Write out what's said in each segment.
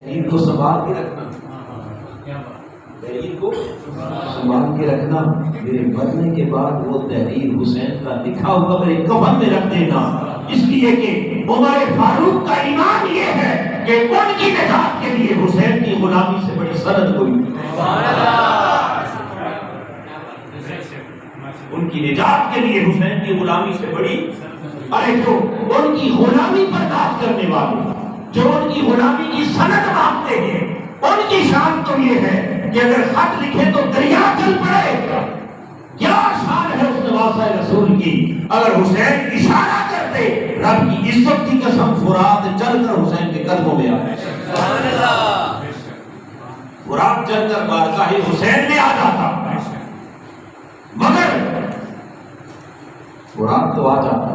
دین کو سنبھال کے رکھنا، تحریر کو سنبھال کے رکھنا، میرے مرنے کے بعد وہ تحریر حسین کا لکھا ہوا میرے کفن میں رکھ دینا، اس لیے کہ عمر فاروق کا ایمان یہ ہے کہ ان کی نجات کے لیے حسین کی غلامی سے بڑی سند کوئی نہیں، ان کی نجات کے لیے حسین کی غلامی سے بڑی، ارے جو ان کی غلامی برداشت کرنے والے، جو ان کی غلامی کی سند مانگتے ہیں، ان کی شان تو یہ ہے کہ اگر خط لکھے تو دریا چل پڑے، کیا شان ہے اس نواسہ رسول کی، اگر حسین اشارہ کرتے رب کی عزت کی قسم فرات چل کر حسین کے قدموں میں آئے، فرات چل کر بارگاہ حسین میں آ جاتا، مگر فرات تو آ جاتا،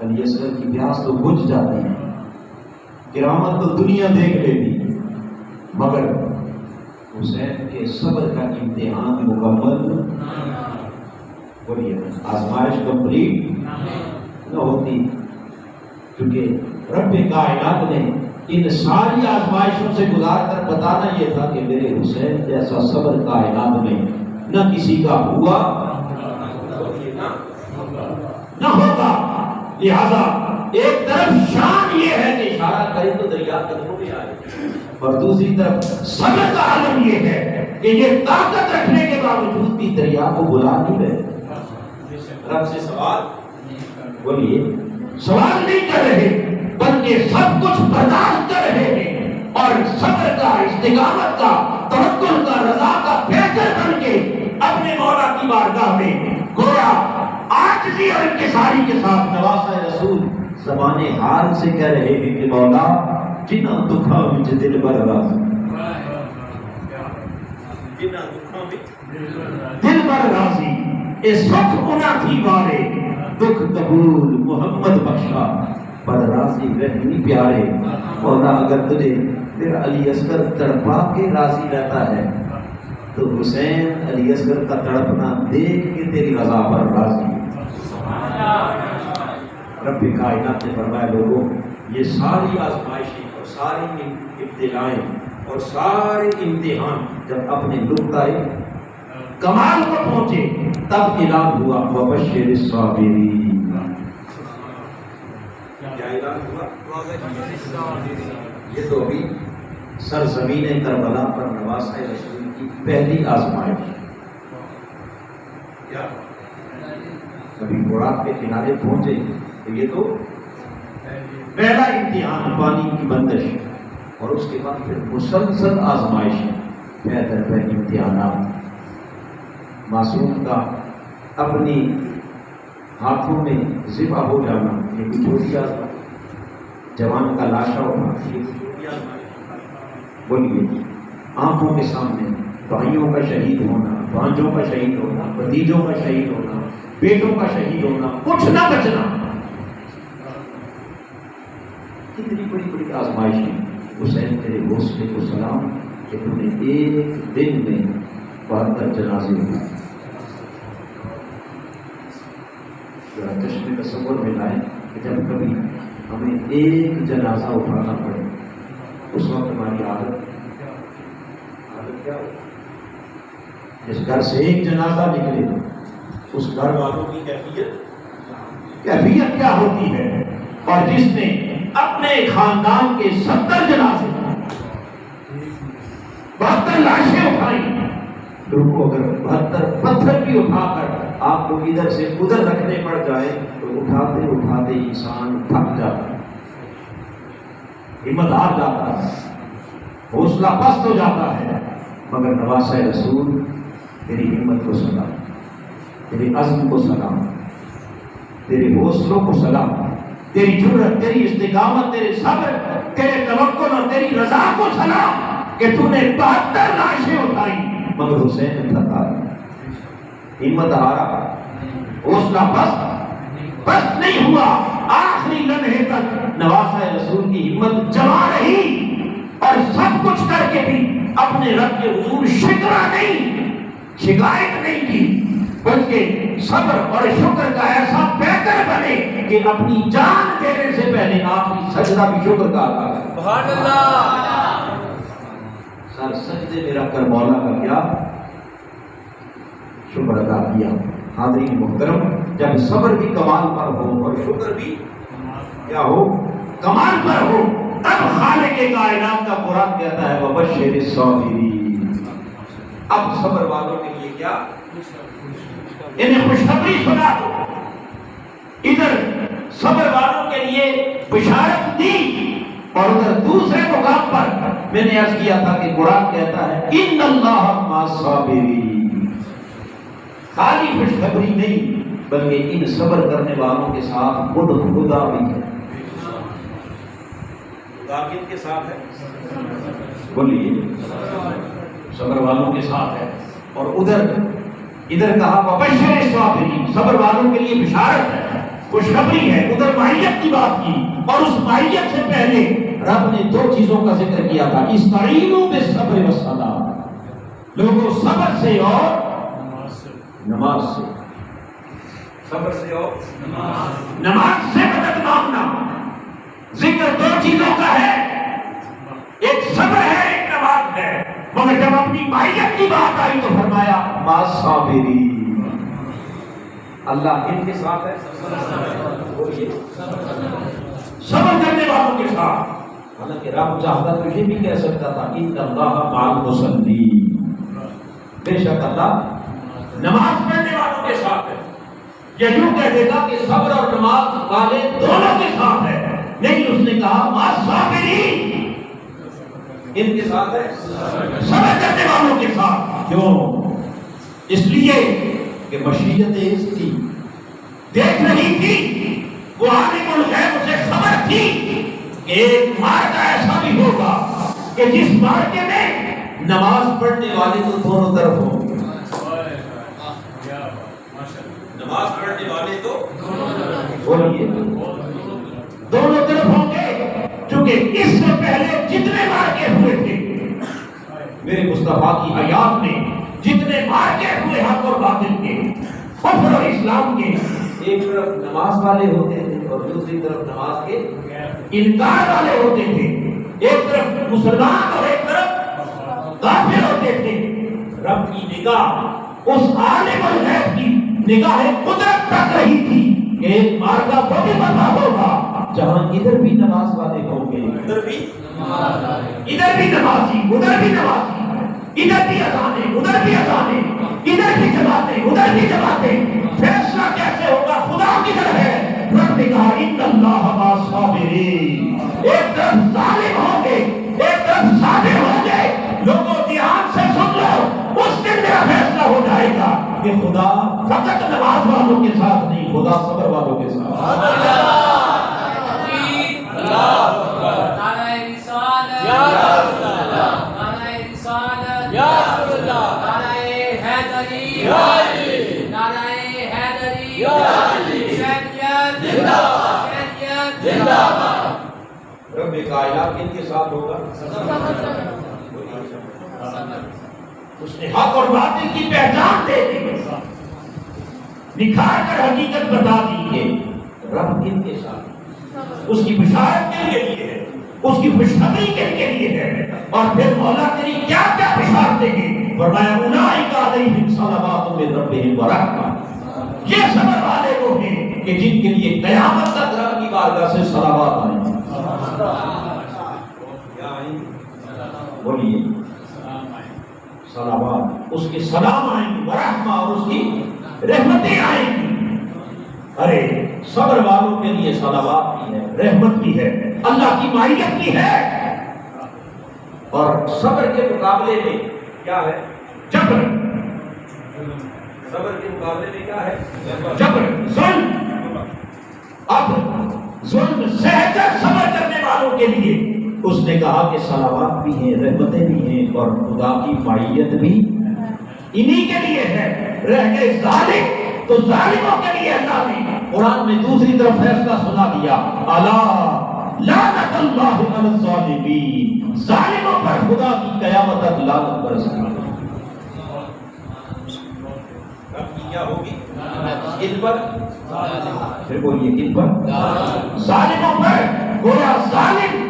علی اصغر کی پیاس تو بجھ جاتی ہے، کرامت تو دنیا دیکھ لیتی، مگر حسین کے صبر کا امتحان مکمل، بولیے آزمائش کمپلیٹ نہ ہوتی، کیونکہ رب کائنات نے ان ساری آزمائشوں سے گزار کر بتانا یہ تھا کہ میرے حسین جیسا صبر کائنات میں نہ کسی کا ہوا نہ ہوگا، لہذا ایک طرف شان یہ ہے کہ اشارہ کرے تو دریا قدموں میں آئے، اور دوسری طرف صبر کا عالم یہ ہے کہ یہ طاقت رکھنے کے باوجود بھی دریا کو بلا نہیں رہے، رب سے سوال بولیے سوال نہیں کر رہے بلکہ سب کچھ برداشت کر رہے ہیں، اور صبر کا، استقامت کا، توکل کا، رضا کا بہتر بن کے اپنے مولا کی بارگاہ میں گویا عاجزی اور انکساری کے ساتھ نواسہ رسول زبان حال سے کہہ رہے ہیں کہ مولا جنہ دکھا وچ دل بر راضی، جنہ دکھا وچ دل بر راضی، اے سکھ انہاں تھی وارے دکھ قبول محمد بخشا، پر راضی رہنی پیارے، مولا اگر تجھے تیرا علی اصغر تڑپا کے راضی رہتا ہے تو حسین علی اصغر کا تڑپنا دیکھ کے تیری رضا پر راضی۔ رب کائنات نے فرمایا لوگوں یہ ساری آزمائشیں اور ساری ابتلائیں اور سارے امتحان جب اپنے نقطۂ کمال کو پہنچے تب اعلان ہوا وبشر الصابرین، کیا اعلان ہوا؟ یہ تو ابھی سرزمین کربلا پر نواسہ رسول کی پہلی آزمائش، کیا کبھی فرات کے کنارے پہنچے تو یہ تو پہلا امتحان، پانی کی بندش، اور اس کے بعد پھر مسلسل آزمائش، بہتر پہ امتحانات، معصوم کا اپنی ہاتھوں میں ذبح ہو جانا یہ بھی چھوٹی آزمائش، جوان کا لاشا ہونا یہ بھی چھوٹی آزمائش، بولیے آنکھوں کے سامنے بھائیوں کا شہید ہونا، بھانجوں کا شہید ہونا، بھتیجوں کا شہید ہونا، بیٹوں کا شہید ہونا، کچھ نہ بچنا، کتنی بڑی بڑی آزمائشیں۔ حسین تیرے حوصلے کو سلام کہ تم نے ایک دن میں 72 جنازے اٹھائے، ذرا چشمے تصور میں لائیں کہ جب کبھی ہمیں ایک جنازہ اٹھانا پڑے اس وقت ہماری عادت کیا ہو؟ جس گھر سے ایک جنازہ نکلے اس گھر والوں کی کیفیت کیا ہوتی ہے، اور جس نے اپنے خاندان کے 70 جنازے 72 لاشیں اٹھائی، کو اگر 72 پتھر بھی اٹھا کر آپ کو ادھر سے ادھر رکھنے پڑ جائے تو اٹھاتے اٹھاتے انسان تھک جاتا ہے، ہمت ہار جاتا ہے، حوصلہ پست ہو جاتا ہے، مگر نواسہ رسول تیری ہمت کو سلام، تیرے عزم کو سلام، تیرے حوصلوں کو سلام، تیری جرأت، تیری استقامت، تیرے صبر، تیرے توکل اور تیری رضا کو سلام کہ تو نے 72 لاشیں اٹھائی مگر حسین نے تھکا، ہمت ہارا، حوصلہ پست نہیں ہوا، آخری لمحے تک نواسہ رسول کی ہمت جمع رہی، اور سب کچھ کر کے بھی اپنے رب کے حضور شکوہ نہیں، شکایت نہیں کی، بلکہ صبر اور شکر کا ایسا بہتر بنے کہ اپنی جان دینے سے پہلے آخری سجدہ بھی شکر کا ادا کرے۔ سبحان اللہ۔ سے میرا کربلا کا کیا شکر ادا کیا. حاضرین محترم، جب صبر بھی کمال پر ہو اور شکر بھی کیا ہو کمال پر ہو، تب خالق کائنات کا قرآن کہتا ہے وبشر الصابرین. اب صبر والوں کے لیے کیا، انہیں خوشخبری سنا دو. ادھر صبر والوں کے لیے بشارت دی اور ادھر دوسرے مقام پر میں نے عرض کیا تھا کہ قرآن کہتا ہے ان اللہ مع الصابرین. خالی خوشخبری نہیں بلکہ ان صبر کرنے والوں کے ساتھ خود خدا بھی ہے. خدا کن کے ساتھ ہے؟ بولیے، صبر والوں کے ساتھ ہے. اور ادھر کہا وبشر الصابرین، صبر والوں کے لیے بشارت ہے، خوشخبری ہے. ادھر معیت کی بات کی اور اس معیت سے پہلے رب نے دو چیزوں کا ذکر کیا تھا، استعینوا بالصبر والصلاۃ. لوگوں صبر سے اور نماز سے، صبر سے اور نماز سے مدد مانگنا. ذکر دو چیزوں کا ہے، ایک صبر ہے ایک نماز ہے. مگر جب اپنی معیت کی بات آئی تو فرمایا مع الصابرین، اللہ ان کے ساتھ ہے، صبر کرنے والوں کے ساتھ. حالانکہ رب چاہتا تو یہ بھی کہہ سکتا تھا ان اللہ مع المصلین، بے شک اللہ نماز پڑھنے والوں کے ساتھ ہے. یا یوں کہہ دیتا کہ صبر اور نماز والے دونوں کے ساتھ ہے. نہیں، اس نے کہا مع الصابرین، ان کے ساتھ ہے، صبر کرنے والوں کے ساتھ. کیوں؟ اس لیے کہ مشیت اس کی دیکھ رہی تھی، وہ عالم الغیب اسے خبر تھی کہ ایک مارکا ایسا بھی ہوگا کہ جس مارکے میں نماز پڑھنے والے تو دونوں طرف ہوں گے. نماز پڑھنے والے تو بولیے دونوں طرف ہوں گے. کیونکہ اس سے پہلے جتنے مارکے ہوئے تھے میرے مصطفیٰ کی حیات میں، جتنے مارکے ہوئے حق اور باطل کے، کفر اور اسلام کے، ایک طرف نماز والے ہوتے تھے اور دوسری طرف نماز کے انکار والے ہوتے تھے. ایک طرف مسلمان اور ایک طرف کافر ہوتے تھے. رب کی نگاہ اس عالم الغیب کی نگاہ قدرت تک رہی تھی کہ ایک مارکا وہ بھی برپا ہوگا جہاں ادھر بھی نماز والے ہوں گے، ادھر بھی نمازی، ادھر بھی نمازی، ادھر بھی اذانیں ادھر بھی اذانیں، ادھر بھی جماعتیں ادھر بھی جماعتیں. فیصلہ کیسے ہوگا؟ خدا کدھر ہے؟ رب نے کہا ان اللہ مع الصابرین. ایک طرف ظالم ہوں گے، ایک طرف صابر ہوں گے. لوگوں دھیان سے سن لو، اس دن میرا فیصلہ ہو جائے گا کہ خدا فقط نماز والوں کے ساتھ نہیں، خدا صبر والوں کے ساتھ. رب کائنات کن کے ساتھ ہوگا؟ اس نے حق اور باطل کی پہچان دے دی، نکھار کر حقیقت بتا دی ہے. رب کن کے ساتھ؟ اس کی بشارت کے لیے ہے، اس کی خوشخبری کے لیے ہے. اور پھر مولا تیری کیا کیا بشارت دیں گے؟ فرمایا اولئک علیہم صلوات من ربہم ورحمہ. یہ صبر والے وہ ہیں کہ جن کے لیے قیامت تک رب کی بارگاہ سے صلوات آئیں. بولیے صلوات، اس کے سلام آئیں گے، ورحمہ، اور اس کی رحمتیں آئیں گی. ارے صبر والوں کے لیے صلوات بھی ہے، رحمت بھی ہے، اللہ کی معیت بھی ہے. اور صبر کے مقابلے میں کیا ہے؟ جبر. صبر کے مقابلے میں کیا ہے؟ جبر، ظلم. اب ظلم سہ کر صبر کرنے والوں کے لیے اس نے کہا کہ صلوات بھی ہیں، رحمتیں بھی ہیں، اور خدا کی معیت بھی انہی کے لیے ہے. رہ گئے ظالم، تو ظالموں کے لیے اللہ نے قرآن میں دوسری طرف فیصلہ سنا دیا، الا لعنت اللہ علی الظالمین. ظالموں پر خدا کی قیامت تک لعنت برسے گی. رب کی کیا ہوگی؟ کن پر؟ پھر بولیے کن پر؟ ظالموں پر. گویا ظالم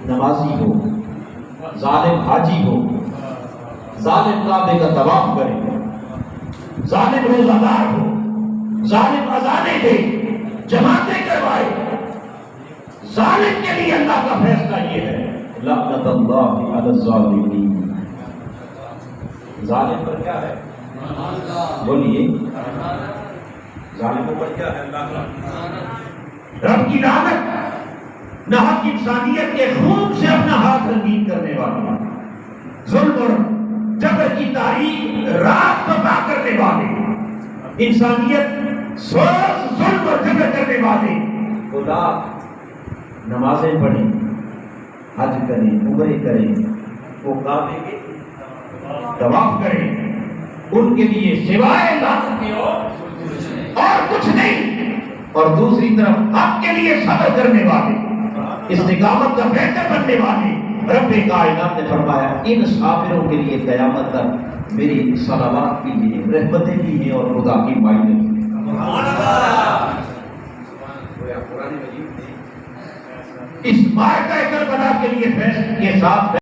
نمازی ہو، ظالم حاجی ہو، ظالم کعبے کا طواف کرے، ظالم روزہ دار ہو، ظالم اذانیں دے، جماعتیں کروائے، ظالم کے لیے اللہ کا فیصلہ یہ ہے لعنت اللہ علی الظالمین۔ ظالم پر کیا ہے؟ بولیے، ظالموں پر کیا ہے؟ رب کی لعنت، ناحق انسانیت کے خون سے اپنا ہاتھ رنگین کرنے والا، ظلم اور جبر کی تاریخ رات برپا کرنے والے، انسانیت سوز ظلم اور جبر کرنے والے، خدا نمازیں پڑھیں، حج کریں، عمرے کریں، وہ کعبے کے طواف کریں، ان کے لیے سوائے لعنت کے اور کچھ نہیں، اور دوسری طرف حق کے لیے صبر کرنے والے، استقامت کا بہتر بننے والے، رب کائنات نے فرمایا ان صابروں کے لیے قیامت تک میری صلوات بھی ہیں، رحمتیں بھی ہیں اور خدا کی مائنت بھی ہیں۔ اس مارکہ کربلا کے لیے فیصلے کے ساتھ